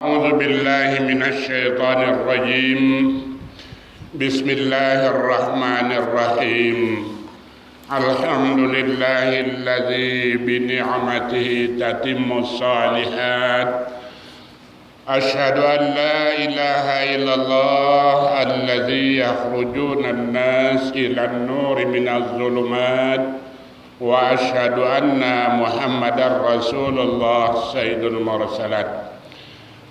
أعوذ بالله من الشيطان الرجيم. بسم الله الرحمن الرحيم. الحمد لله الذي بنعمته تتم الصالحات. أشهد أن لا إله إلا الله الذي يخرجون الناس إلى النور من الظلمات، وأشهد أن محمدا رسول الله سيد المرسلات.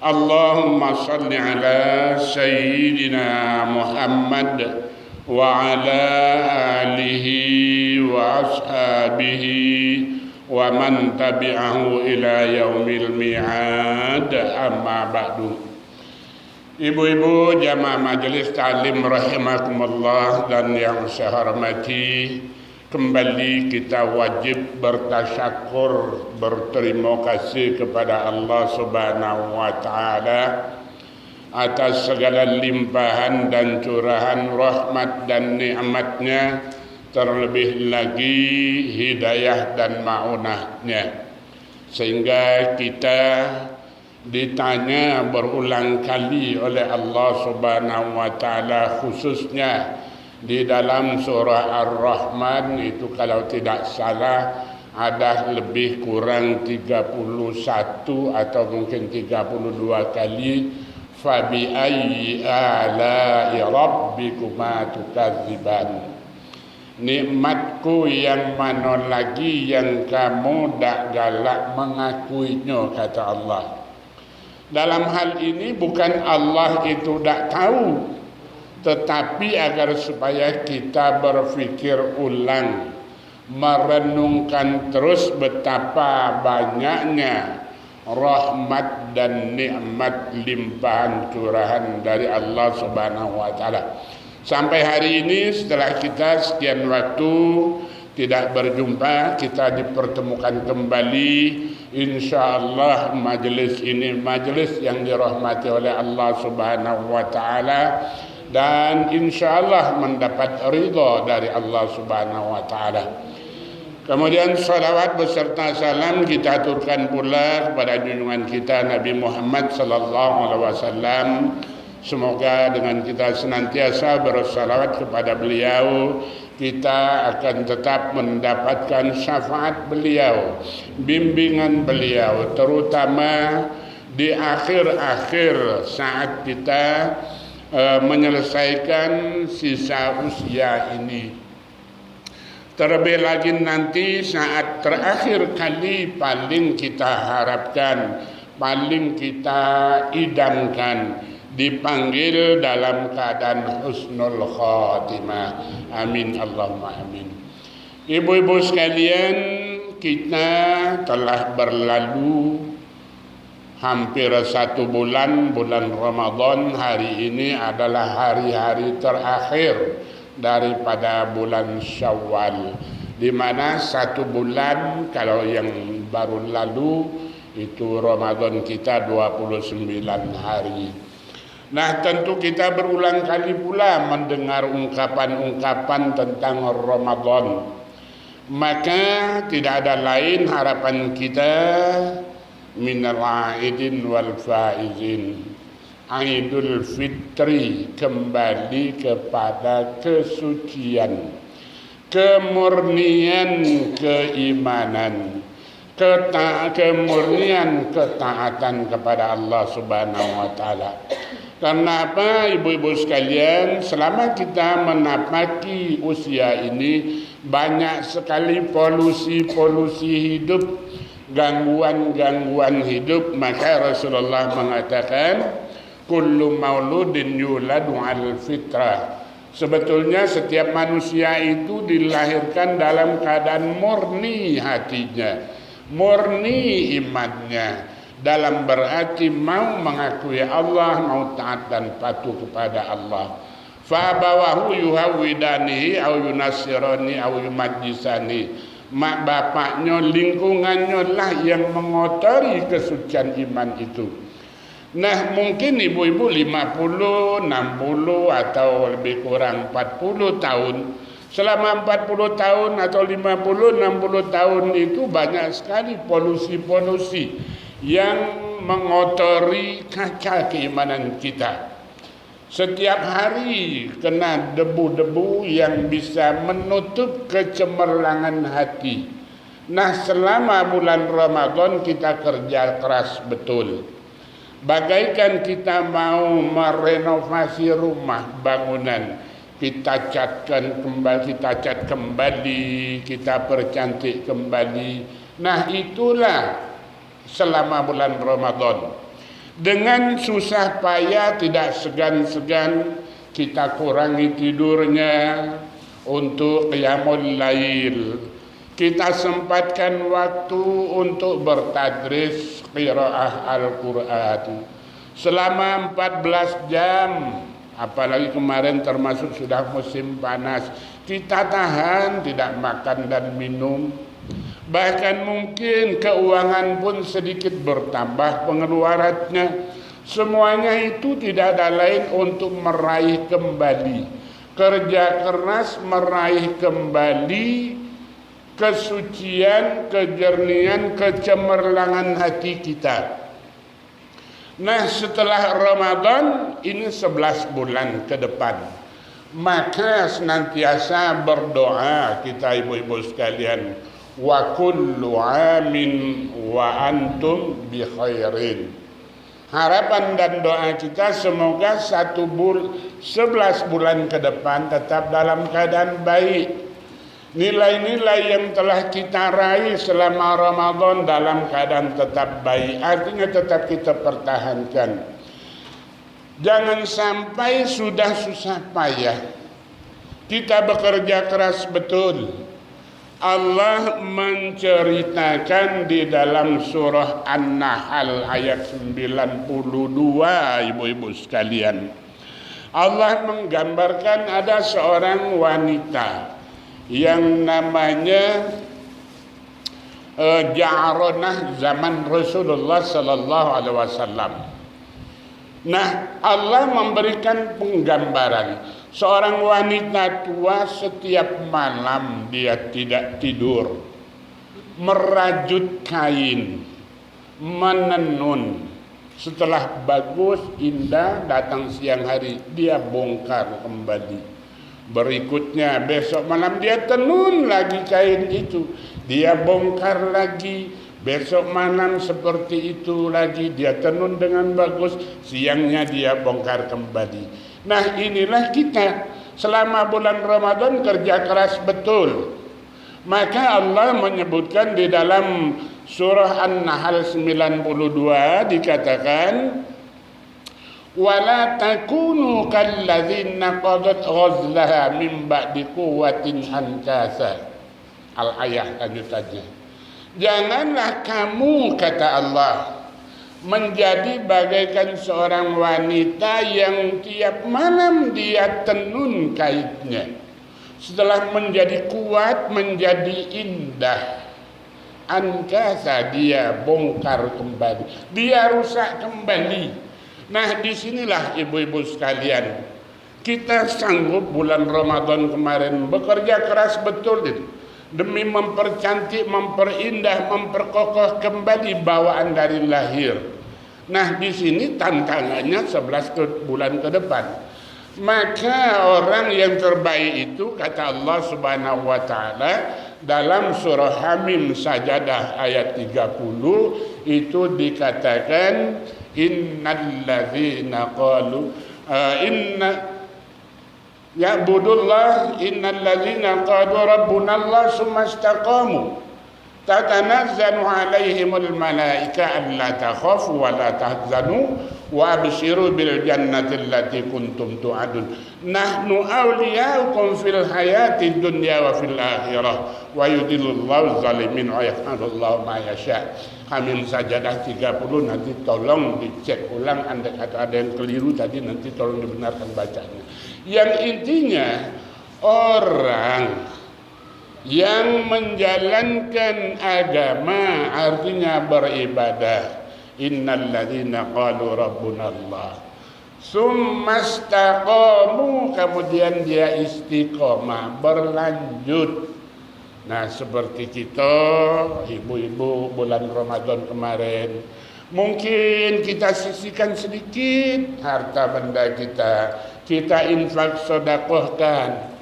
اللهم صل على سيدنا محمد وعلى آله وأصحابه ومن تبعه إلى يوم الميعاد. أما بعد. Ibu-ibu jamaah majelis ta'lim rahimakumullah dan yang saya hormati, kembali kita wajib bertasyakur, berterima kasih kepada Allah Subhanahu wa Ta'ala atas segala limpahan dan curahan rahmat dan nikmatnya, terlebih lagi hidayah dan ma'unahnya, sehingga kita ditanya berulang kali oleh Allah Subhanahu wa Ta'ala, khususnya di dalam surah Ar-Rahman itu, kalau tidak salah ada lebih kurang 31 atau mungkin 32 kali, fabi ayyi ala'i rabbikuma tukadziban. Nikmatku yang mana lagi yang kamu dak galak mengakuinya, kata Allah. Dalam hal ini bukan Allah itu dak tahu, tetapi agar supaya kita berfikir ulang, merenungkan terus betapa banyaknya rahmat dan nikmat limpahan curahan dari Allah Subhanahu wa Ta'ala. Sampai hari ini, setelah kita sekian waktu tidak berjumpa, kita dipertemukan kembali. InsyaAllah majelis ini majelis yang dirahmati oleh Allah Subhanahu wa Ta'ala, dan insyaallah mendapat ridha dari Allah Subhanahu wa Ta'ala. Kemudian salawat beserta salam kita aturkan pula kepada junjungan kita Nabi Muhammad sallallahu alaihi wasallam. Semoga dengan kita senantiasa bersalawat kepada beliau, kita akan tetap mendapatkan syafaat beliau, bimbingan beliau, terutama di akhir-akhir saat kita menyelesaikan sisa usia ini. Terlebih lagi nanti saat terakhir kali paling kita harapkan, paling kita idamkan, dipanggil dalam keadaan husnul khatimah. Amin Allahumma amin. Ibu-ibu sekalian, kita telah berlalu hampir 1 bulan, bulan Ramadan. Hari ini adalah hari-hari terakhir daripada bulan Syawal, di mana 1 bulan, kalau yang baru lalu itu Ramadan kita 29 hari. Nah, tentu kita berulang kali pula mendengar ungkapan-ungkapan tentang Ramadan. Maka tidak ada lain harapan kita minal aidin wal faizin. Idul Fitri kembali kepada kesucian, kemurnian keimanan, kemurnian ketaatan kepada Allah Subhanahu wa Ta'ala. Karena apa, ibu-ibu sekalian, selama kita menapaki usia ini, banyak sekali polusi-polusi hidup, gangguan-gangguan hidup. Maka Rasulullah mengatakan, kullu mauludin yuladu al fitrah. Sebetulnya setiap manusia itu dilahirkan dalam keadaan murni hatinya, murni imannya, dalam berarti mau mengakui Allah, mau taat dan patuh kepada Allah. Fa abawahu yuhawidanihi au yunassirani au yumajjisani. Mak bapaknya, lingkungannya lah yang mengotori kesucian iman itu. Nah, mungkin ibu-ibu 50, 60 atau lebih kurang 40 tahun. Selama 40 tahun atau 50, 60 tahun itu banyak sekali polusi-polusi yang mengotori kaca keimanan kita. Setiap hari kena debu-debu yang bisa menutup kecemerlangan hati. Nah, selama bulan Ramadan kita kerja keras betul. Bagaikan kita mau merenovasi rumah, bangunan, kita catkan kembali, kita cat kembali, kita percantik kembali. Nah, itulah selama bulan Ramadan. Dengan susah payah, tidak segan-segan kita kurangi tidurnya untuk qiyamul lail. Kita sempatkan waktu untuk bertadris qiraah Al-Quran selama 14 jam. Apalagi kemarin termasuk sudah musim panas, kita tahan tidak makan dan minum. Bahkan mungkin keuangan pun sedikit bertambah pengeluarannya. Semuanya itu tidak ada lain untuk meraih kembali, kerja keras meraih kembali kesucian, kejernihan, kecemerlangan hati kita. Nah, setelah Ramadan ini 11 bulan ke depan, maka senantiasa berdoa kita ibu-ibu sekalian, wa kullu amin wa antum bi khairin. Harapan dan doa kita semoga 11 bulan ke depan tetap dalam keadaan baik. Nilai-nilai yang telah kita raih selama Ramadan dalam keadaan tetap baik, artinya tetap kita pertahankan. Jangan sampai sudah susah payah kita bekerja keras betul. Allah menceritakan di dalam surah An-Nahl ayat 92, ibu-ibu sekalian. Allah menggambarkan ada seorang wanita yang namanya Ja'ronah zaman Rasulullah sallallahu alaihi wasallam. Nah, Allah memberikan penggambaran seorang wanita tua setiap malam dia tidak tidur, merajut kain, menenun. Setelah bagus, indah, datang siang hari dia bongkar kembali. Berikutnya besok malam dia tenun lagi kain itu, dia bongkar lagi. Besok malam seperti itu lagi, dia tenun dengan bagus, siangnya dia bongkar kembali. Nah, inilah kita selama bulan Ramadan kerja keras betul. Maka Allah menyebutkan di dalam surah An-Nahl 92 dikatakan, wala takunu kalladzina qadat ghazlaha min ba'di quwwatin ankasa. Al-ayah lanjutannya. Janganlah kamu, kata Allah, menjadi bagaikan seorang wanita yang tiap malam dia tenun kainnya. Setelah menjadi kuat, menjadi indah, ankasa dia bongkar kembali, dia rusak kembali. Nah, disinilah ibu-ibu sekalian, kita sanggup bulan Ramadan kemarin bekerja keras betul itu, demi mempercantik, memperindah, memperkokoh kembali bawaan dari lahir. Nah, di sini tantangannya 11 bulan ke depan. Maka orang yang terbaik itu, kata Allah Subhanahu wa taala dalam surah Hamim Sajadah ayat 30 itu dikatakan, innalladzina qalu ya'budullah innalladzina qalu rabbunallah summa istaqamu tatanazzalu alaihimul malaika alla takhafu wa la tahzanu wa abshiru bil jannati allati kuntum tu'adun nahnu awliyaukum fil hayati dunya wa fil akhirah wa yudillullahu zalimin wa yaf'alullahu ma yasha. Hamim Sajadah 30, nanti tolong dicek ulang, andai kata ada yang keliru tadi nanti tolong dibenarkan bacanya. Yang intinya orang yang menjalankan agama artinya beribadah, innalladzina qalu rabbunallah summa istaqamu, kemudian dia istiqomah berlanjut. Nah, seperti kita ibu-ibu bulan Ramadan kemarin Mungkin kita sisihkan sedikit harta benda kita infak sedekahkan.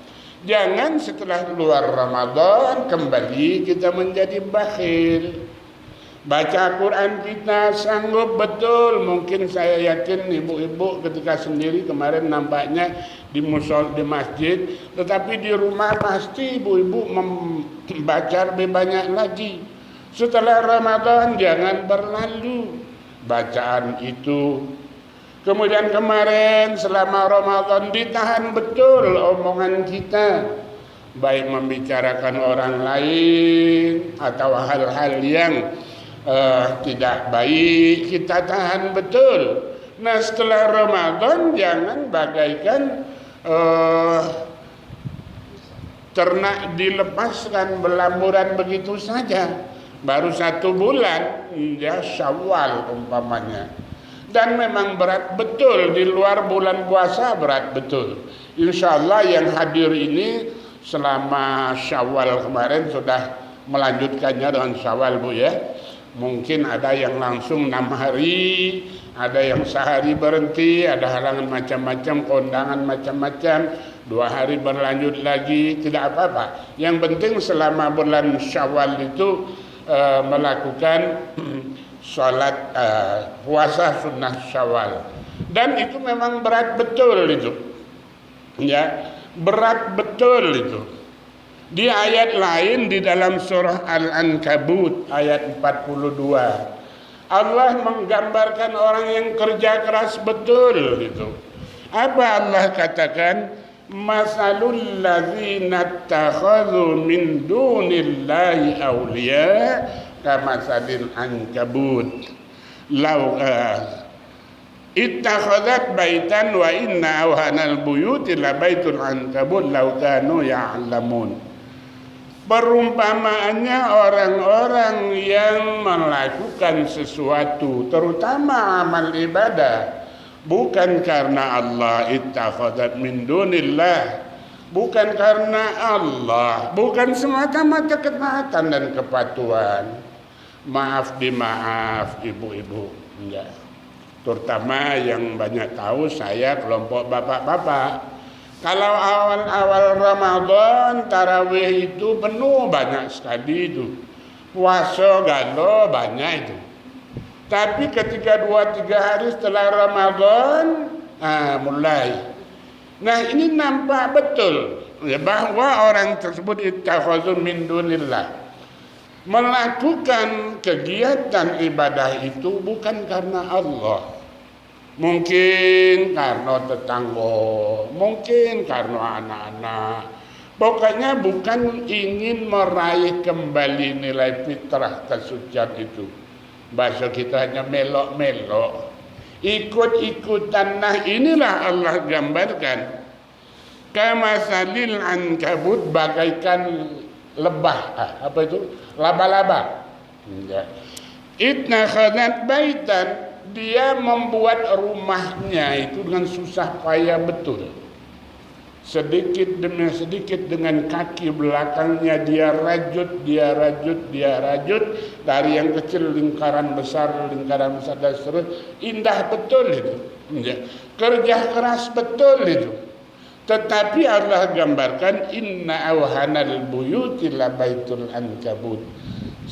Jangan setelah luar Ramadan kembali kita menjadi bakhil. Baca Quran kita sanggup betul. Mungkin saya yakin ibu-ibu ketika sendiri kemarin nampaknya di masjid, tetapi di rumah pasti ibu-ibu membaca lebih banyak lagi. Setelah Ramadan jangan berlalu bacaan itu. Kemudian kemarin selama Ramadan ditahan betul omongan kita, baik membicarakan orang lain atau hal-hal yang tidak baik, kita tahan betul. Nah setelah Ramadan jangan bagaikan ternak dilepaskan berlamburan begitu saja. Baru 1 bulan ya Syawal umpamanya, dan memang berat betul di luar bulan puasa, berat betul. Insyaallah yang hadir ini selama Syawal kemarin sudah melanjutkannya dengan Syawal Bu ya. Mungkin ada yang langsung 6 hari, ada yang sehari berhenti, ada halangan macam-macam, kondangan macam-macam, 2 hari berlanjut lagi, tidak apa-apa. Yang penting selama bulan Syawal itu melakukan sholat puasa sunnah Syawal, dan itu memang berat betul itu ya, berat betul itu. Di ayat lain di dalam surah Al-Ankabut ayat 42 Allah menggambarkan orang yang kerja keras betul itu. Apa Allah katakan? Masalul ladzina ittakhadhu min dunillahi awliya kamasalil ankabut law ittakhadhat baitan wa inna awhanal buyuti la baitul ankabut law kanu ya'lamun. Perumpamaannya orang-orang yang melakukan sesuatu terutama amal ibadah bukan karena Allah, ittakhadhat min dunillah, bukan karena Allah, bukan semata-mata ketaatan dan kepatuhan. Maaf dimaaf ibu-ibu, enggak. Terutama yang banyak tahu saya kelompok bapak-bapak. Kalau awal-awal Ramadan tarawih itu penuh banyak sekali itu. Puasa galo banyak itu. Tapi ketika 2-3 hari setelah Ramadan mulai. Nah ini nampak betul ya, bahwa orang tersebut ittakhadhu min dunillah, melakukan kegiatan ibadah itu bukan karena Allah. Mungkin karena tetangga, mungkin karena anak-anak. Pokoknya bukan ingin meraih kembali nilai fitrah kesucian itu. Bahasa kita hanya melok-melok, ikut-ikutan. Nah inilah Allah gambarkan kamasalil ankabut, bagaikan lebah, apa itu, laba-laba. Ittakhadhat baitan, dia membuat rumahnya itu dengan susah payah betul. Sedikit demi sedikit dengan kaki belakangnya dia rajut dari yang kecil lingkaran besar dan seterusnya. Indah betul itu, kerja keras betul itu. Tetapi Allah gambarkan inna awhanal buyuti la baitul ankabut,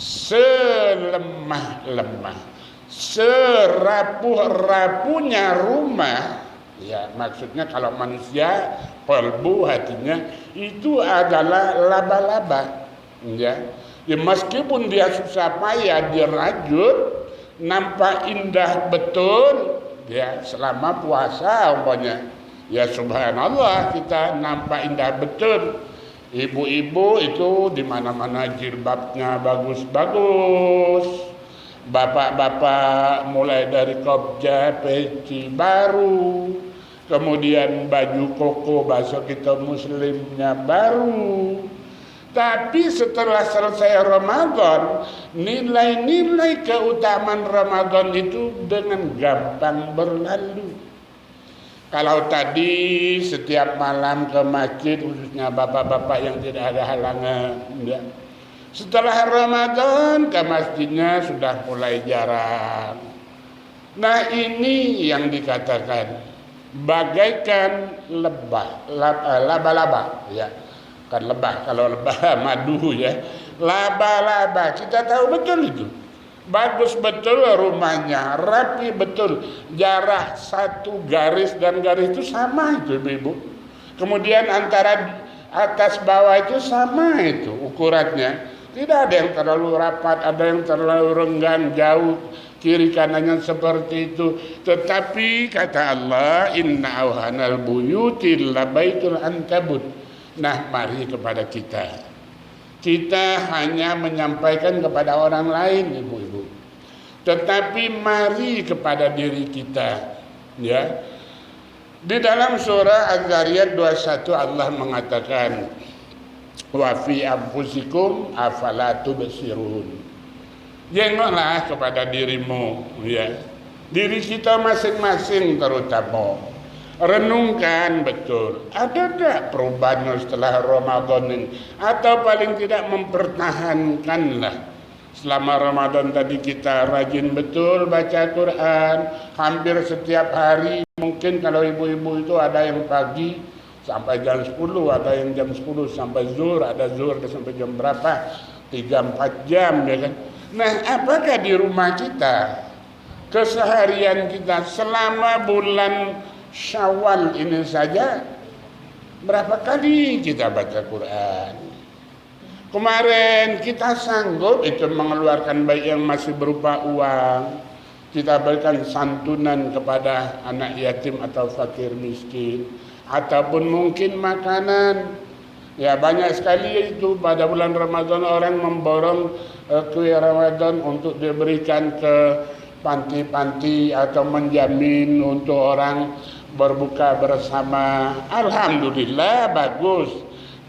selemah-lemah, serapuh-rapuhnya rumah. Ya, maksudnya kalau manusia kalbu hatinya itu adalah laba-laba. Ya, meskipun dia susah payah dirajut, nampak indah betul. Ya, selama puasa umpamanya. Ya subhanallah, kita nampak indah betul. Ibu-ibu itu di mana-mana jilbabnya bagus-bagus. Bapak-bapak mulai dari kobja, peci baru, kemudian baju koko bahasa kita muslimnya baru. Tapi setelah selesai Ramadan, nilai-nilai keutamaan Ramadan itu dengan gampang berlalu. Kalau tadi setiap malam ke masjid, khususnya bapak-bapak yang tidak ada halangan, ya. Setelah Ramadan ke masjidnya sudah mulai jarang. Nah ini yang dikatakan bagaikan laba-laba ya, kan lebah, kalau lebah madu ya, laba-laba kita tahu betul itu bagus betul rumahnya, rapi betul, jarak satu garis dan garis itu sama itu ibu-ibu, kemudian antara atas bawah itu sama itu ukurannya, tidak ada yang terlalu rapat, ada yang terlalu renggang jauh kiri kanannya seperti itu. Tetapi kata Allah, inna awhanal buyuti labaitul ankabut. Nah mari kepada kita hanya menyampaikan kepada orang lain ibu-ibu, tetapi mari kepada diri kita ya. Di dalam surah Az-Zariyat 21 Allah mengatakan wa fi anfusikum afala tubsirun. Jengoklah kepada dirimu ya. Diri kita masing-masing terutama. Renungkan betul. Ada tak perubahan setelah Ramadan ini? Atau paling tidak mempertahankanlah. Selama Ramadan tadi kita rajin betul baca Quran. Hampir setiap hari. Mungkin kalau ibu-ibu itu ada yang pagi sampai jam 10, ada yang jam 10 sampai zuhur, ada zuhur sampai jam berapa? 3-4 jam ya kan. Nah, apakah di rumah kita keseharian kita selama bulan Syawal ini saja berapa kali kita baca Quran? Kemarin kita sanggup itu mengeluarkan baik yang masih berupa uang, kita berikan santunan kepada anak yatim atau fakir miskin, ataupun mungkin makanan. Ya banyak sekali itu pada bulan Ramadan orang memborong kue Ramadan untuk diberikan ke panti-panti atau menjamin untuk orang berbuka bersama. Alhamdulillah bagus.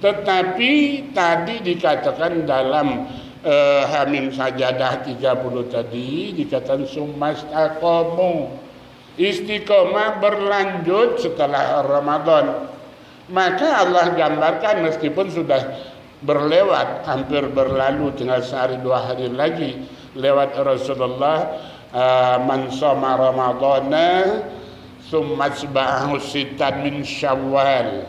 Tetapi tadi dikatakan dalam Hamim Sajadah 30 tadi dikatakan sumastaqamu, istiqomah berlanjut setelah Ramadan. Maka Allah gambarkan meskipun sudah berlewat, hampir berlalu, tinggal sehari 2 hari lagi lewat Rasulullah, man shoma ramadhana summa asba'ahu sittan min Syawal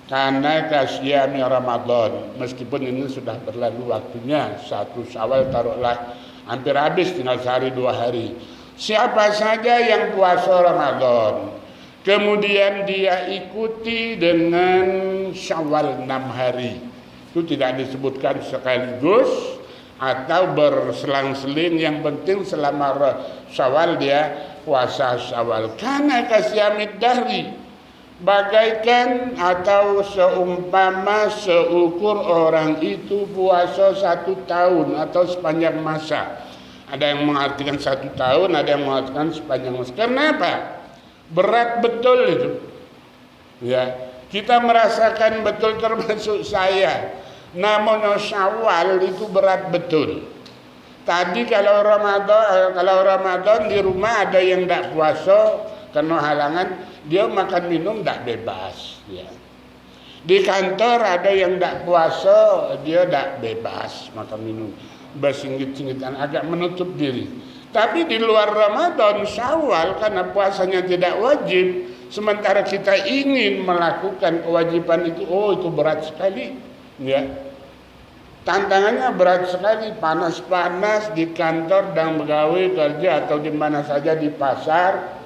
karena kasyami Ramadan. Meskipun ini sudah berlalu waktunya, 1 Syawal taruhlah hampir habis, tinggal sehari 2 hari. Siapa saja yang puasa Ramadan kemudian dia ikuti dengan Syawal 6 hari, itu tidak disebutkan sekaligus atau berselang-seling, yang penting selama Syawal dia puasa Syawal. Karena kasyamid dahri, bagaikan atau seumpama seukur orang itu puasa 1 tahun atau sepanjang masa. Ada yang mengartikan 1 tahun, ada yang mengartikan sepanjang masa. Kenapa? Berat betul itu. Ya, kita merasakan betul, termasuk saya. Namun Syawal itu berat betul. Tadi kalau Ramadan di rumah ada yang tidak puasa karena halangan, dia makan minum tidak bebas ya. Di kantor ada yang tidak puasa, dia tidak bebas makan minum, bersinggit-singgitan, agak menutup diri. Tapi di luar Ramadan, Syawal, karena puasanya tidak wajib, sementara kita ingin melakukan kewajiban itu, itu berat sekali ya. Tantangannya berat sekali, panas-panas di kantor dan pegawai kerja atau di mana saja, di pasar.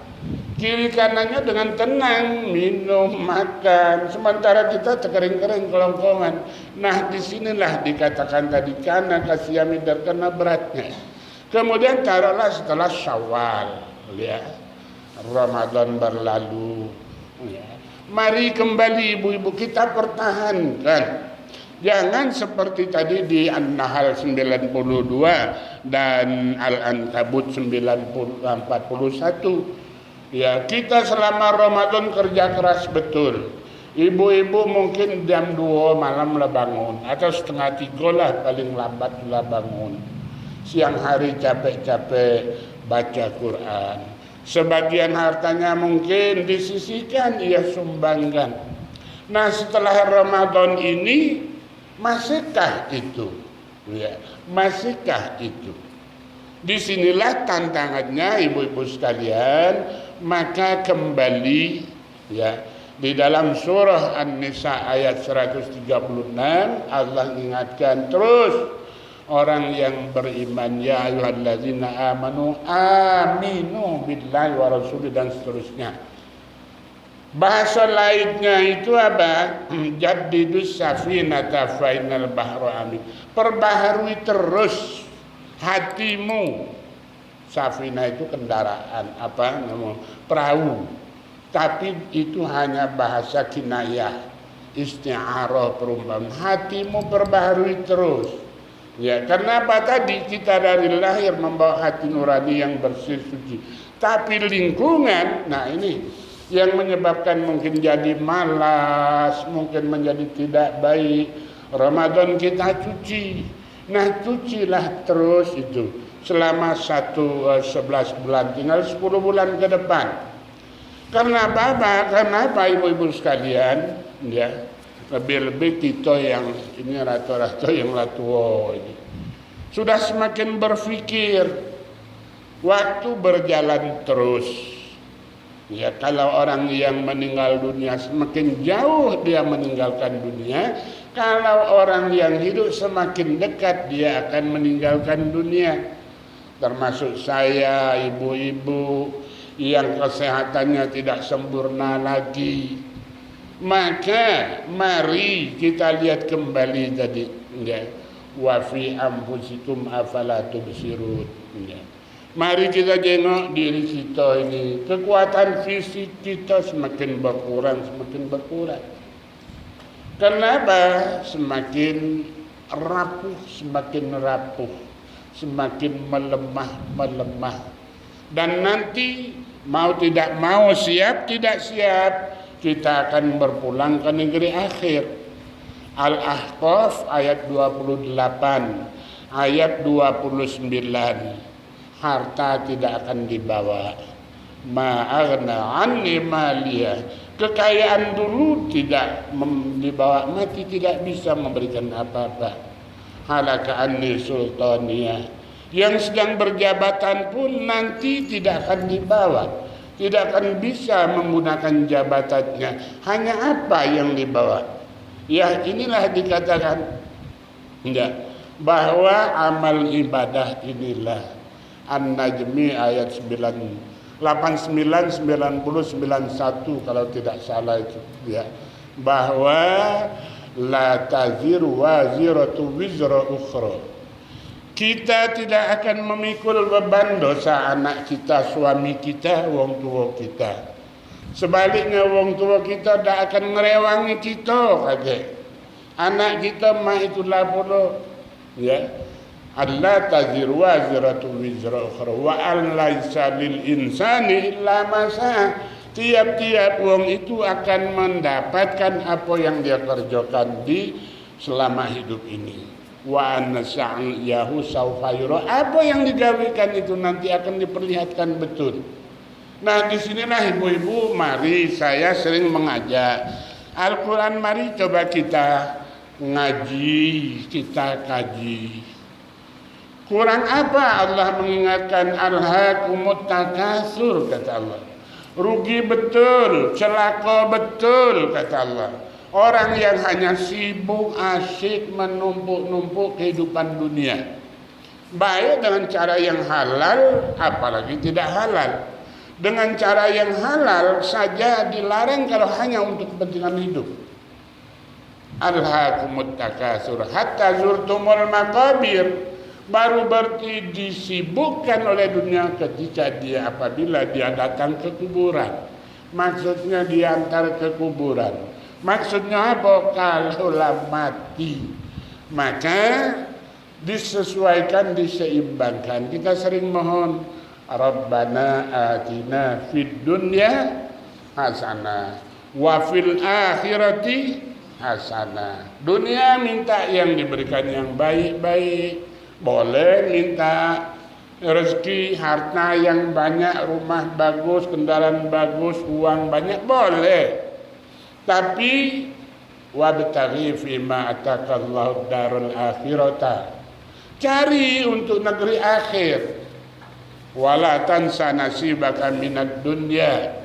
Kiri kanannya dengan tenang minum, makan, sementara kita terkering-kering kelongkongan. Nah disinilah dikatakan tadi karena kasyamidar, karena beratnya. Kemudian taruhlah setelah Syawal ya, Ramadan berlalu ya. Mari kembali ibu-ibu kita pertahankan. Jangan seperti tadi di An-Nahl 92 dan Al-Ankabut 41. Ya, kita selama Ramadan kerja keras betul. Ibu-ibu mungkin jam 2 malam lah bangun, atau setengah 3 lah paling lambat lah bangun. Siang hari capek-capek baca Quran. Sebagian hartanya mungkin disisihkan, ia sumbangkan. Nah setelah Ramadan ini masihkah itu? Ya, masihkah itu? Disinilah tantangannya ibu-ibu sekalian, maka kembali ya di dalam surah An-Nisa ayat 136 Allah ingatkan terus orang yang beriman, ya ayyuhallazina amanu aminu billahi wa rasuli dan seterusnya. Bahasa lainnya itu apa? Jaddidus safinata fainal bahru amin. Perbaharui terus hatimu. Safina itu kendaraan, apa namanya? Perahu. Tapi itu hanya bahasa kinayah, isti'arah, perumpamaan. Hatimu perbaharui terus. Ya, karena apa tadi kita dari lahir membawa hati nurani yang bersih suci. Tapi lingkungan, nah ini yang menyebabkan mungkin jadi malas, mungkin menjadi tidak baik. Ramadan kita cuci. Nah, cucilah terus itu selama 11 bulan, tinggal 10 bulan ke depan. Karena apa? Karena apa ibu-ibu sekalian, ya. Lebih-lebih kita yang ini rata-rata yang tua ini sudah semakin berpikir waktu berjalan terus. Ya, kalau orang yang meninggal dunia semakin jauh dia meninggalkan dunia, kalau orang yang hidup semakin dekat dia akan meninggalkan dunia. Termasuk saya, ibu-ibu yang kesehatannya tidak sempurna lagi. Maka mari kita lihat kembali tadi, ya. Wa fi anfusikum afala tubsirun. Ya. Mari kita jengok diri kita ini. Kekuatan fisik kita semakin berkurang. Kenapa? Semakin rapuh, semakin melemah. Dan nanti mau tidak mau, siap tidak siap, kita akan berpulang ke negeri akhir. Al-Ahqaf ayat 28, ayat 29. Harta tidak akan dibawa. Ma'aghna anni maliyah. Kekayaan dulu tidak dibawa, mati tidak bisa memberikan apa-apa. Halaka anni sultaniyah. Yang sedang berjabatan pun nanti tidak akan dibawa. Tidak akan bisa menggunakan jabatannya. Hanya apa yang dibawa? Ya, inilah dikatakan bahwa amal ibadah inilah An-Najmi ayat 89, 90, 91 kalau tidak salah itu, ya, bahwa la taziru waziratu wizra ukhra. Kita tidak akan memikul beban dosa anak kita, suami kita, wong tua kita. Sebaliknya wong tua kita tidak akan ngerewangi kita, kakek. Anak kita mah itulah pula, ya. Allah taziru waziratu wizra ukhra wa an laisa lil insani illa ma sa'a. Tiap-tiap wong itu akan mendapatkan apa yang dia kerjakan di selama hidup ini. Wa anna sa'yahu sawfa yura. Apa yang digawikan itu nanti akan diperlihatkan betul. Nah, disinilah ibu-ibu, mari saya sering mengajak Al-Quran, mari coba kita ngaji, kita kaji. Kurang apa Allah mengingatkan alhaakumut takatsur, kata Allah. Rugi betul, celaka betul, kata Allah. Orang yang hanya sibuk, asyik menumpuk-numpuk kehidupan dunia. Baik dengan cara yang halal, apalagi tidak halal. Dengan cara yang halal saja dilarang kalau hanya untuk kepentingan hidup. Alhaakumut takatsur hatta zurtumul maqabir. Baru berarti disibukkan oleh dunia ketika dia apabila dia datang ke kuburan. Maksudnya diantar ke kuburan. Maksudnya apa? Kalaulah mati, maka disesuaikan, diseimbangkan. Kita sering mohon, Rabbana atina fid dunya hasanah wa fil akhirati hasanah. Dunia minta yang diberikan yang baik-baik. Boleh minta rezeki, harta yang banyak, rumah bagus, kendaraan bagus, uang banyak, boleh. Tapi wabtaghi fima atakallahu darul akhirata. Cari untuk negeri akhir. Wala tansa nasibaka minad dunya.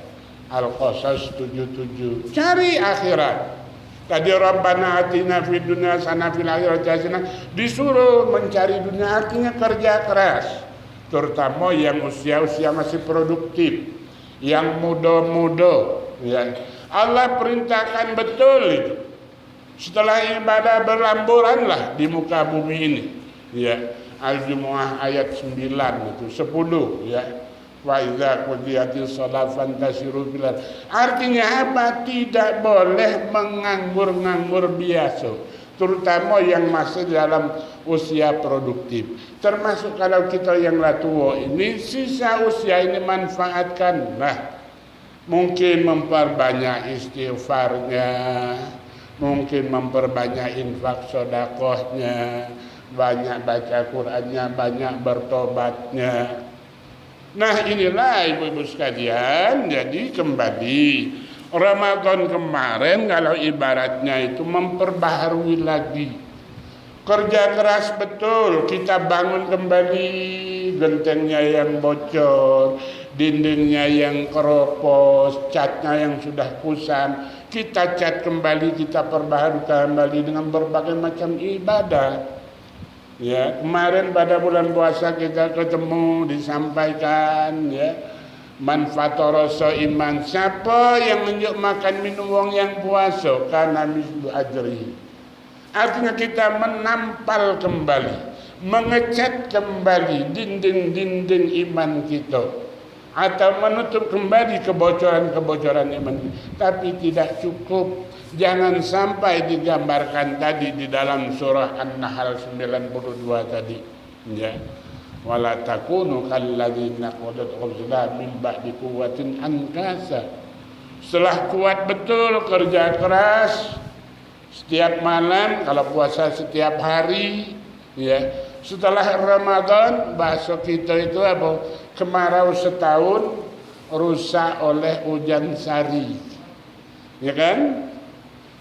Al-Qasas 77. Cari akhirat. Tadi Rabbana atina fid dunya hasanah fil akhirati hasanah, disuruh mencari dunia, artinya kerja keras. Terutama yang usia-usia masih produktif, yang muda-muda, ya. Allah perintahkan betul itu. Setelah ibadah berlamburanlah di muka bumi ini, ya. Al-Jumu'ah ayat 9 itu 10, ya. Wa idza qudiyatis shalah fantasiru fil ardh. Artinya apa? Tidak boleh menganggur-nganggur biasa, terutama yang masih dalam usia produktif. Termasuk kalau kita yang lah tua ini, sisa usia ini manfaatkan. Nah, mungkin memperbanyak istighfarnya, mungkin memperbanyak infak sedekahnya, banyak baca Qur'annya, banyak bertobatnya. Nah, inilah ibu-ibu sekalian, jadi kembali Ramadan kemarin kalau ibaratnya itu memperbaharui lagi. Kerja keras betul, kita bangun kembali gentengnya yang bocor, dindingnya yang keropos, catnya yang sudah kusam. Kita cat kembali, kita perbaharui kembali dengan berbagai macam ibadah. Ya, kemarin pada bulan puasa kita ketemu disampaikan, ya, manfaatoroso iman, siapa yang menunjuk makan minum wong yang puasa karena mislu ajri. Artinya kita menampal kembali, mengecat kembali dinding-dinding iman kita, atau menutup kembali kebocoran-kebocoran iman. Tapi tidak cukup. Jangan sampai digambarkan tadi di dalam surah An-Nahl 92 tadi, ya. Wala takunu kalladzina qadat ghazla min ba'di quwwatin ankasa. Setelah kuat betul kerja keras setiap malam, kalau puasa setiap hari, ya. Setelah Ramadan bahasa kita itu apa? Kemarau setahun rusak oleh hujan sari. Ya kan?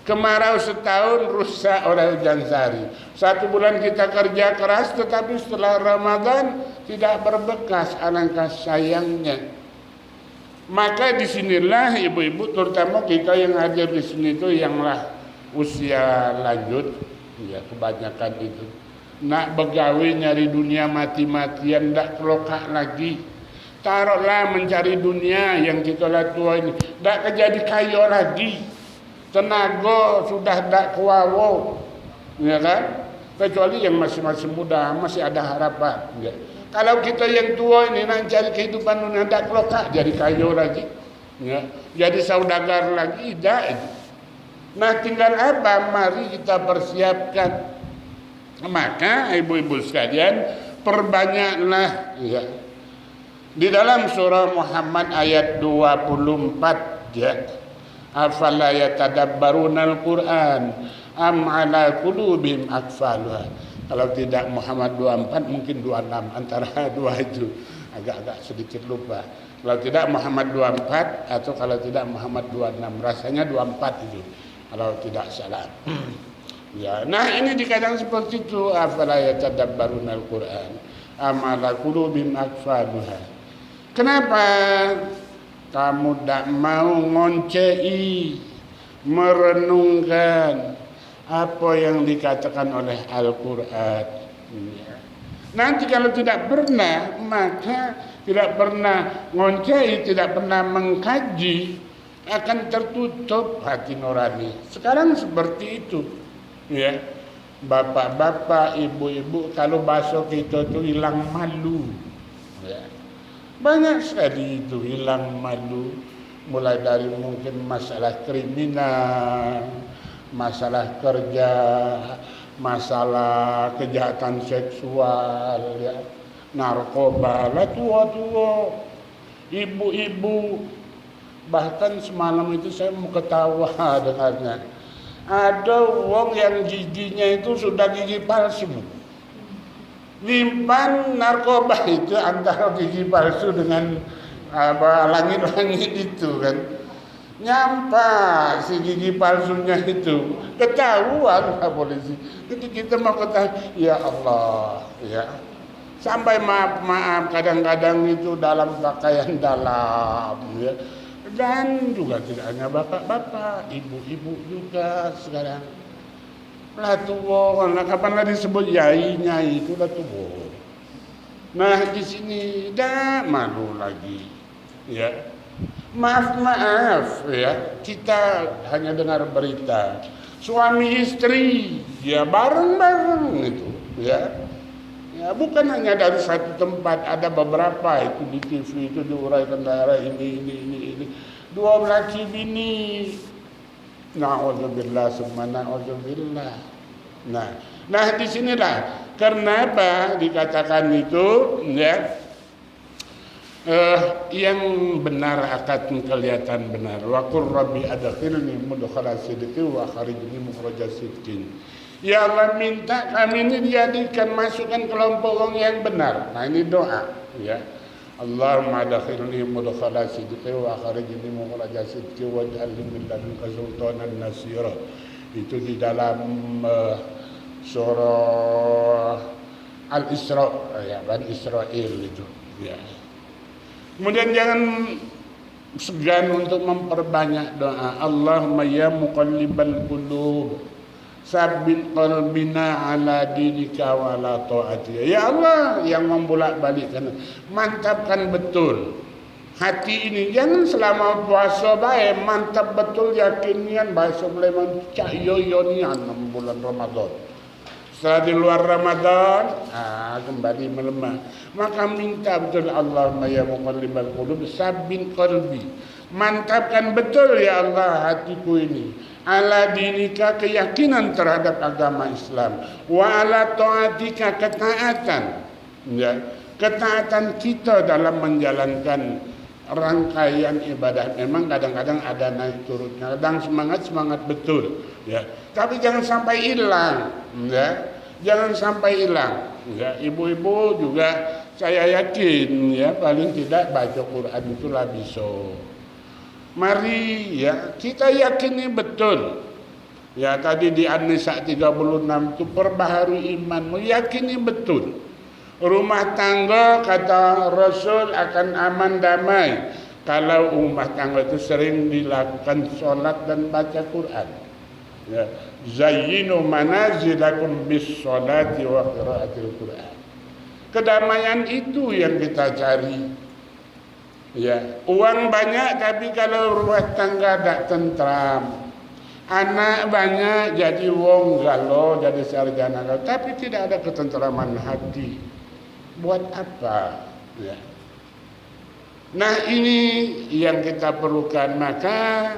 Kemarau setahun rusak oleh hujan sari. 1 bulan kita kerja keras, tetapi setelah Ramadan tidak berbekas, alangkah sayangnya. Maka disinilah ibu-ibu, terutama kita yang hadir di sini itu yanglah usia lanjut, ya kebanyakan itu. Nak begawe nyari dunia mati-matian, ndak kelokak lagi. Taruhlah mencari dunia yang kita lah tua ini, ndak kejadi kaya lagi. Tenaga sudah tak kuawo, ya kan? Kecuali yang masih muda, masih ada harapan. Ya. Kalau kita yang tua ini nak cari kehidupan dunia, tak kelokak jadi kaya lagi, ya. Jadi saudagar lagi, dah. Nah, tinggal apa? Mari kita persiapkan. Maka ibu-ibu sekalian, perbanyaklah, ya. Di dalam surah Muhammad ayat 24, ya. Afala yatadabbaruna al-Qur'an am ala qulubihim aqfaluha. Kalau tidak Muhammad 24 mungkin 26, antara dua itu agak-agak sedikit lupa. Kalau tidak Muhammad 24 atau kalau tidak Muhammad 26, rasanya 24 itu kalau tidak salah. Ya, nah ini dikatakan seperti itu, afala yatadabbaruna al-Qur'an am ala qulubihim aqfaluha. Kenapa kamu tak mau ngoncei, merenungkan apa yang dikatakan oleh Al-Quran? Nanti kalau tidak pernah, maka tidak pernah ngoncei, tidak pernah mengkaji, akan tertutup hati nurani. Sekarang seperti itu, ya. Bapak-bapak, ibu-ibu, kalau bahasa kita itu hilang malu, ya. Banyak sekali itu hilang malu, mulai dari mungkin masalah kriminal, masalah kerja, masalah kejahatan seksual, ya, narkoba, lah tua-tua, ibu-ibu. Bahkan semalam itu saya mau ketawa dengarnya. Ada wong yang giginya itu sudah gigi palsu. Nyimpan narkoba itu antara gigi palsu dengan langit-langit itu kan, nyampa si gigi palsunya itu ketahuan lah polisi. Jadi kita mau ketahui, ya Allah, ya Sampai maaf kadang-kadang itu dalam pakaian dalam ya. Dan juga tidak hanya bapak-bapak, ibu-ibu juga sekarang. Lah tua, nah kapan lagi disebut yainya itu lah tua. Nah di sini dah malu lagi, ya. Maaf ya, kita hanya dengar berita suami istri ya bareng-bareng itu, ya. Ya, bukan hanya dari satu tempat, ada beberapa itu di TV itu diuraikan daerah ini. 12 bini. Na'udzubillah summa na'udzubillah. Nah di sinilah kenapa dikatakan itu ya yang benar akan kelihatan benar. Wa qur rabbi adkhilni mudkhala sidqin wa akhrijni mukhraja sidqin. Ya Allah minta kami ini dijadikan masukkan kelompok orang yang benar. Nah ini doa ya. Allahumma adkhilni mudkhala sidqin wa akhrijni mukhraja sidqin waj'alni min ladunka sultanan nasira. Itu di dalam surah Al-Isra ya, Bani Israel itu ya. Kemudian jangan segan untuk memperbanyak doa. Allahumma ya muqallibal qulub sabbit qalbina ala dinika wa ala ta'atika. Ya Allah yang membolak-balikkan, mantapkan betul hati ini. Jangan selama puasa baik mantap betul yakinnya bahasa boleh mencak yoyonian 6 bulan Ramadan. Setelah di luar Ramadan kembali melemah. Maka minta betul Allahumma ya muqallibal qulub sabbit qalbi. Mantapkan betul ya Allah hatiku ini ala dinika, keyakinan terhadap agama Islam, wa ala ta'atika, ketaatan ya, ketaatan kita dalam menjalankan rangkaian ibadah. Memang kadang-kadang ada naik turunnya, kadang semangat betul ya, tapi jangan sampai hilang ya, jangan sampai hilang ya. Ibu-ibu juga saya yakin ya paling tidak baca Quran itulah bisa. Mari ya kita yakini betul ya, tadi di An-Nisa 36 itu perbaharui imanmu, yakini betul rumah tangga kata Rasul akan aman damai kalau rumah tangga itu sering dilakukan sholat dan baca Quran ya. Zayyinu manazilakum bis sholati wa qiraatil Quran. Kedamaian itu yang kita cari. Ya, uang banyak tapi kalau rumah tangga tak tentram, anak banyak jadi wong galau, jadi sarjana galau, tapi tidak ada ketentraman hati. Buat apa? Ya. Nah ini yang kita perlukan. Maka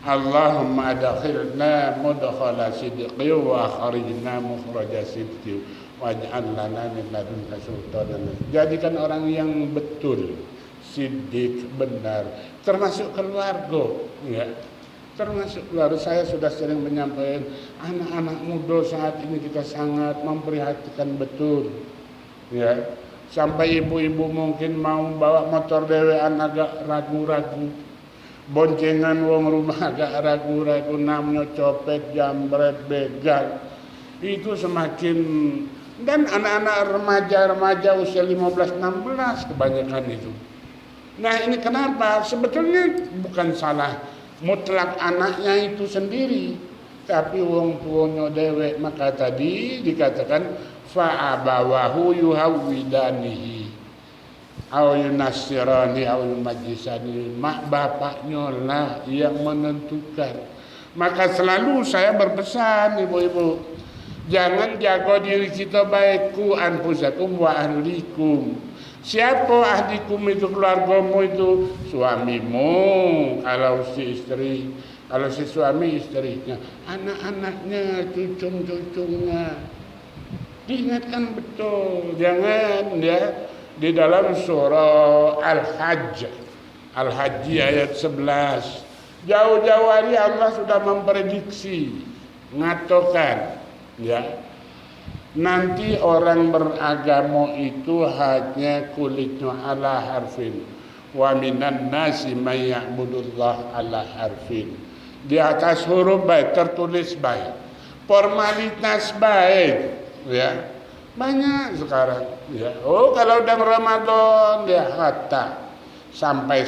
Allahumma adkhilna mudkhala sidqi wa akhrijna mukhraja sidqi waj'al lana min ladunka sultanan. Jadikan orang yang betul, siddiq, benar, termasuk keluarga ya. Termasuk keluarga. Saya sudah sering menyampaikan anak-anak muda saat ini kita sangat memperhatikan betul ya. Sampai ibu-ibu mungkin mau bawa motor dewean agak ragu-ragu, boncengan wong rumah agak ragu-ragu, namanya copet, jambret, begal. Itu semakin, dan anak-anak remaja usia 15-16 kebanyakan itu. Nah ini kenapa? Sebetulnya bukan salah mutlak anaknya itu sendiri, tapi wong tuanya dewek. Maka tadi dikatakan fa'abawahu yuhawwidanihi aw yunassirani aw yumajjisani. Mak bapaknya lah yang menentukan. Maka selalu saya berpesan ibu-ibu, jangan jaga diri kita baik, ku anfusakum wa ahlikum. Siapa ahlikum itu, keluargamu itu, suamimu kalau si istri, kalau si suami istrinya, anak-anaknya, cucu-cucunya. Diingatkan betul, jangan ya. Di dalam surah Al-Hajj ayat 11, jauh-jauh hari Allah sudah memprediksi, ngatakan ya, nanti orang beragama itu hanya kulitnya ala harfin, wa minan nasi may ya'budullah ala harfin. Di atas huruf baik tertulis baik, formalitas baik ya, Banyak sekarang. Ya. Oh, kalau udah Ramadan ya hatta sampai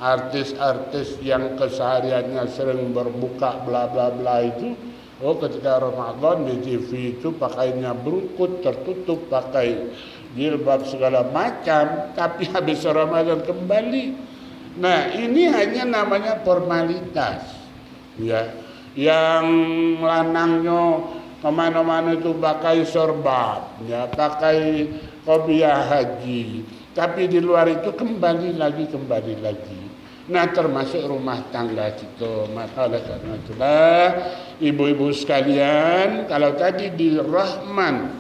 artis-artis yang kesehariannya sering berbuka bla bla bla itu, oh ketika Ramadan di TV itu pakainya berukut, tertutup, pakai jilbab segala macam, tapi habis Ramadan kembali. Nah, ini hanya namanya formalitas. Ya, yang lanangnya kemana-mana itu pakai sorban, ya, pakai kopiah haji. Tapi di luar itu kembali lagi. Nah, termasuk rumah tangga kita. Maka oleh karena itulah, ibu-ibu sekalian, kalau tadi di Rahman,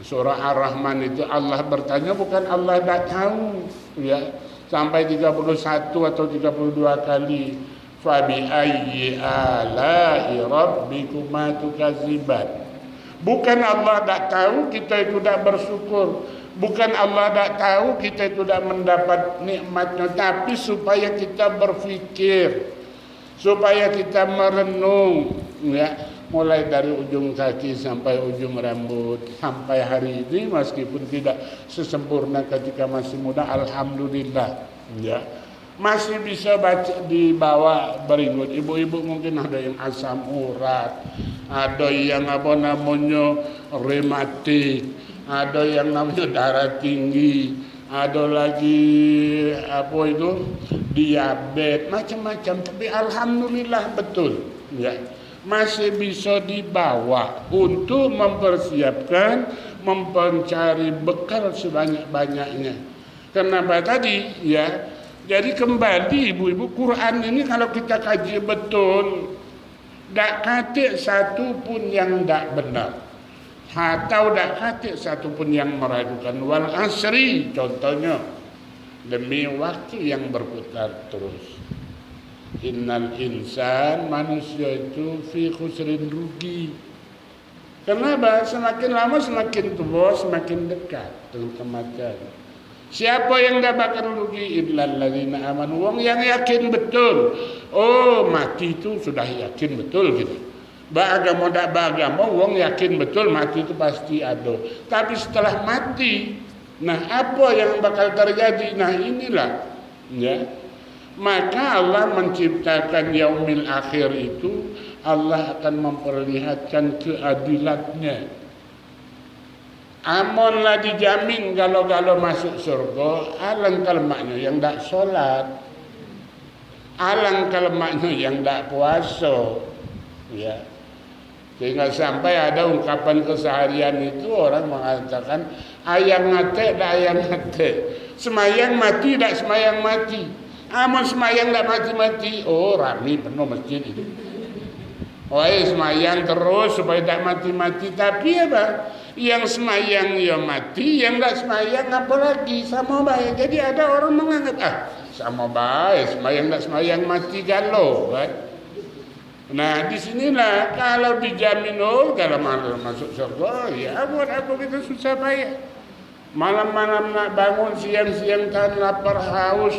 surah Ar-Rahman itu Allah bertanya, bukan Allah tak tahu, ya, sampai 31 atau 32 kali. Fabi ayyi ala'i rabbikuma tukadziban. Bukan Allah tak tahu kita itu tak bersyukur, bukan Allah tak tahu kita itu tak mendapat nikmatnya, tapi supaya kita berfikir, supaya kita merenung, ya, mulai dari ujung kaki sampai ujung rambut, sampai hari ini meskipun tidak sesempurna ketika masih muda, alhamdulillah, ya, masih bisa baca, dibawa beringut. Ibu-ibu mungkin ada yang asam urat, ada yang rematik, ada yang namanya darah tinggi, ada lagi diabetes, macam-macam. Tapi alhamdulillah betul, ya, masih bisa dibawa untuk mempersiapkan, mencari bekal sebanyak-banyaknya. Kenapa tadi, ya? Jadi kembali ibu-ibu, Quran ini kalau kita kaji betul, tak katik satu pun yang tak benar, atau tak katik satu pun yang meragukan. Wal asri, contohnya, demi waktu yang berputar terus. Innal insan, manusia itu fi khusrin, rugi. Kenapa? Semakin lama semakin tua, semakin dekat dengan kematian. Siapa yang dapat rugi? Illal ladzina amanu, wong yang yakin betul. Oh, mati itu sudah yakin betul gitu. Beragama tak beragama, wong yakin betul mati itu pasti ada. Tapi setelah mati, nah apa yang bakal terjadi? Nah inilah, ya. Maka Allah menciptakan yaumil akhir itu, Allah akan memperlihatkan keadilannya. Amonlah dijamin kalau masuk surga, alangkah lemaknya yang tak solat, alangkah lemaknya yang tak puasa, ya. Sehingga sampai ada ungkapan keseharian itu orang mengatakan ayang ngate dak ayang ngate, semayang mati dak semayang mati, amon semayang dak mati, oh rami penuh masjid itu. Semayang terus supaya tak mati-mati, tapi apa? Yang semayang ya mati, yang tak semayang apa lagi, sama baik. Jadi ada orang menganggap sama baik, semayang tak semayang mati galau, kan? Nah disinilah kalau dijamin kalau malam masuk surga, ya buat apa kita susah payah. Malam-malam nak bangun, siang-siang tahan lapar haus,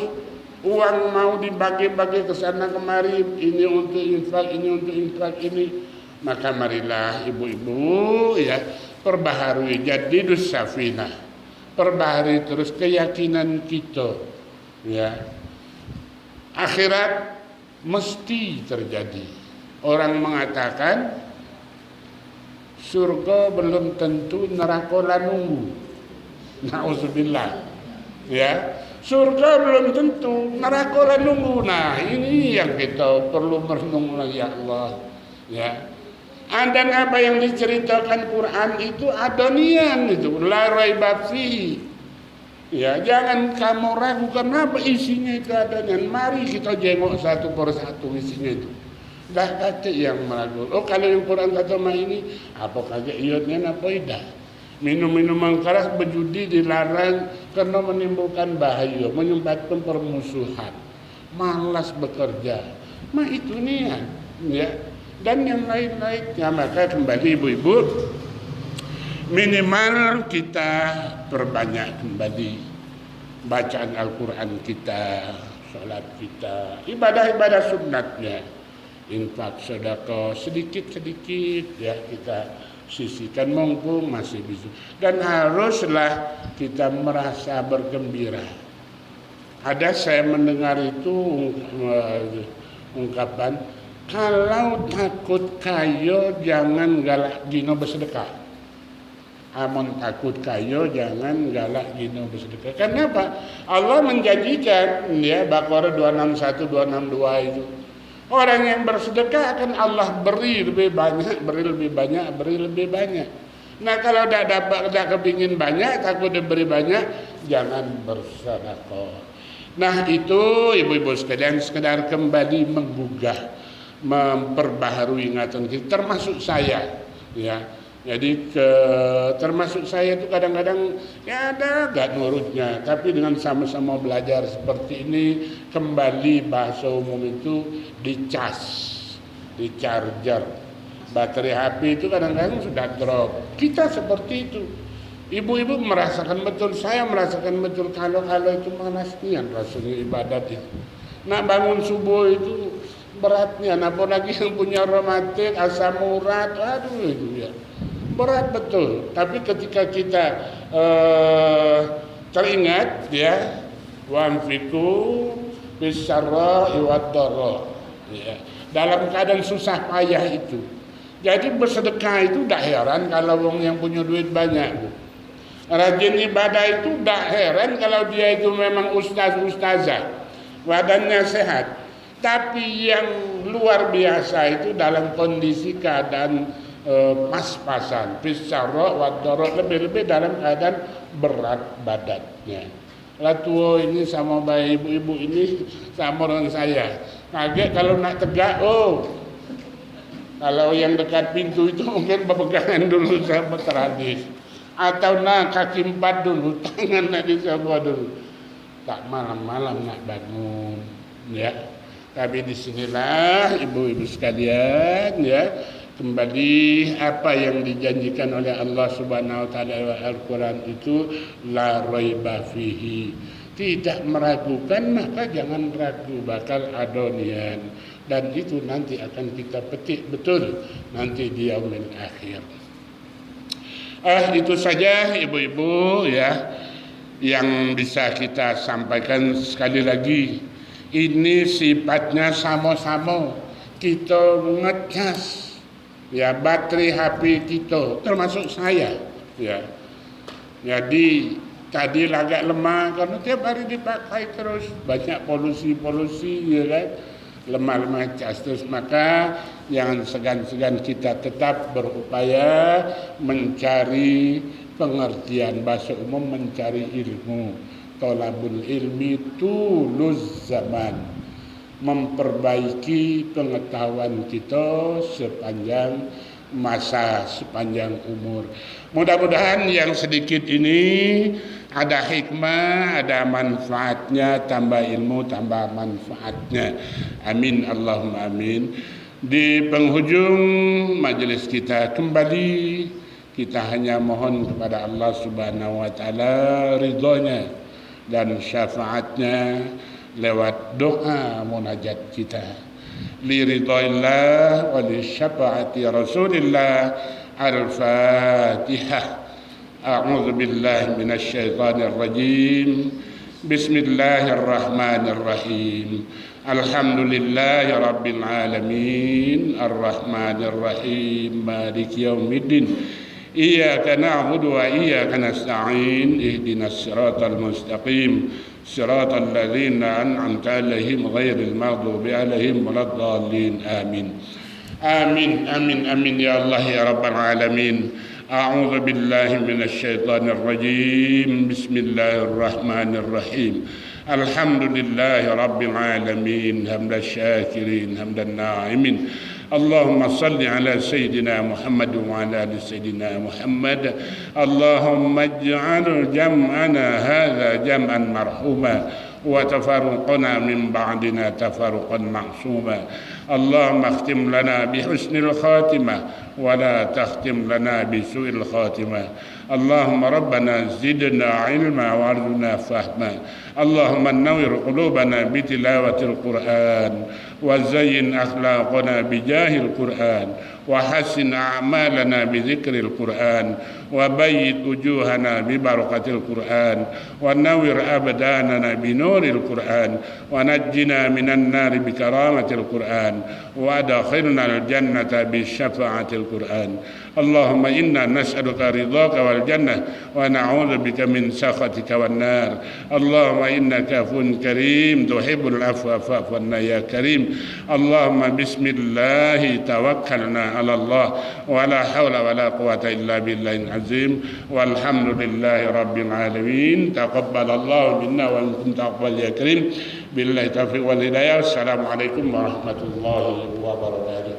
uang mau dibagi-bagi ke sana kemari, ini untuk infak, ini. Maka marilah ibu-ibu, ya, perbaharui jadidus safinah, perbaharui terus keyakinan kita, ya. Akhirat mesti terjadi. Orang mengatakan surga belum tentu, neraka lah nunggu. Nauzubillah, ya. Surga belum tentu, neraka lah nunggu. Nah ini yang kita perlu merenung lagi, ya Allah, ya. Dan apa yang diceritakan Quran itu adonian, itu la raiba fihi. Ya, jangan kamu ragu kenapa isinya itu adonian. Mari kita jengok satu persatu isinya itu. Dah kata yang meragu. Oh kalau yang Quran kata mah ini apa kagak iotnya apa tidak. Minum-minuman keras, berjudi dilarang karena menimbulkan bahaya, menyebabkan permusuhan, malas bekerja. Mah itu niat, ya. Dan yang lain-lainnya. Maka kembali ibu-ibu, minimal kita perbanyak kembali bacaan Al-Quran kita, salat kita, ibadah-ibadah sunatnya, infak, sedekah sedikit-sedikit, ya, kita sisihkan mumpung masih bisa. Dan haruslah kita merasa bergembira. Ada saya mendengar itu ungkapan, kalau takut kayo jangan galak gino bersedekah. Amun takut kayo jangan galak gino bersedekah. Kenapa? Allah menjanjikan ya Baqarah 261 262 itu. Orang yang bersedekah akan Allah beri lebih banyak, beri lebih banyak, beri lebih banyak. Nah kalau tidak kepingin banyak, takut diberi banyak, jangan bersedekah. Nah itu ibu-ibu sekalian sekedar kembali menggugah, memperbaharui ingatan kita, termasuk saya, ya. Jadi termasuk saya itu kadang-kadang ya ada gak nurutnya, tapi dengan sama-sama belajar seperti ini, kembali bahasa umum itu dicas, dicharger. Baterai HP itu kadang-kadang sudah drop. Kita seperti itu. Ibu-ibu merasakan betul, saya merasakan betul kalau itu malas nian rasanya ibadat itu. Nak bangun subuh itu beratnya, apalagi yang punya rematik, asam urat, aduh itu ya. Berat betul, tapi ketika kita teringat ya, wa anfiqu bis-sarra'i wad-dharra, ya, dalam keadaan susah payah itu. Jadi bersedekah itu tak heran kalau orang yang punya duit banyak. Rajin ibadah itu tak heran kalau dia itu memang ustazah, badannya sehat. Tapi yang luar biasa itu dalam kondisi keadaan pas-pasan, bisarro wadoro, lebih-lebih dalam keadaan berat badannya. Latuo ini sama bayi ibu-ibu ini sama dengan saya. Kaget kalau nak tegak, kalau yang dekat pintu itu mungkin berpegangan dulu sama teradis, atau nak kaki empat dulu, tangan nak disapa dulu. Tak malam-malam nak bangun, ya. Tapi disinilah ibu-ibu sekalian, ya. Kembali apa yang dijanjikan oleh Allah Subhanahu wa taala dalam Al-Qur'an itu la raiba fihi. Tidak meragukan, maka jangan ragu, bakal adonian, dan itu nanti akan kita petik betul nanti di yaumil akhir. Itu saja ibu-ibu ya yang bisa kita sampaikan. Sekali lagi, ini sifatnya sama-sama kita ngecas ya baterai HP kita, termasuk saya ya. Jadi tadi agak lemah karena tiap hari dipakai terus, banyak polusi ya kan, lemah cas terus. Maka jangan segan-segan kita tetap berupaya mencari pengertian bahasa umum, mencari ilmu. Thalabul ilmi tuluz zaman, memperbaiki pengetahuan kita sepanjang masa, sepanjang umur. Mudah-mudahan yang sedikit ini ada hikmah, ada manfaatnya, tambah ilmu, tambah manfaatnya. Amin Allahumma amin. Di penghujung majelis kita kembali, kita hanya mohon kepada Allah Subhanahu wa taala ridhonya dan syafaatnya lewat doa munajat kita. Li ridhaillah wa li syafaati Rasulillah. Al-Fatihah. A'udzu billahi minasy syaithanir rajim. Bismillahirrahmanirrahim. Alhamdulillahi rabbil alamin. Arrahmanir rahim. Maliki yaumiddin. Iyyaka na'budu wa iyyaka nasta'in. Ihdinas siratal mustaqim. Siratal ladzina an'amta 'alaihim ghairil maghdubi 'alaihim waladdallin. Amin. Amin amin amin ya Allah ya rabbal alamin. A'udzu billahi minasy syaithanir rajim. Bismillahirrahmanirrahim. Alhamdulillahi rabbil alamin. Hamdan syakirin hamdan na'imin. اللهم صل على سيدنا محمد وعلى آل سيدنا محمد. اللهم اجعل جمعنا هذا جمعا مرحوما وتفرقنا من بعدنا تفرقا معصوما. اللهم اختم لنا بحسن الخاتمة ولا تختم لنا بسوء الخاتمة. اللهم ربنا زدنا علما وارزقنا فهما. اللهم نور قلوبنا بتلاوة القرآن وزين أخلاقنا بجاه القرآن وحسن أعمالنا بذكر القرآن وبيت وجوهنا ببركة القرآن ونور أبداننا بنور القرآن ونجنا من النار بكرامة القرآن وأدخلنا الجنة بشفاعة القرآن. اللهم إنا نسألك رضاك والجنة ونعوذ بك من سخطك والنار. اللهم إنك عفو كريم تحب العفو فاعف عنا يا كريم. اللهم بسم الله توكلنا على الله ولا حول ولا قوة إلا بالله العظيم والحمد لله رب العالمين. تقبل الله منا ومنكم تقبل يا كريم. بالله التوفيق والهداية. السلام عليكم ورحمة الله وبركاته.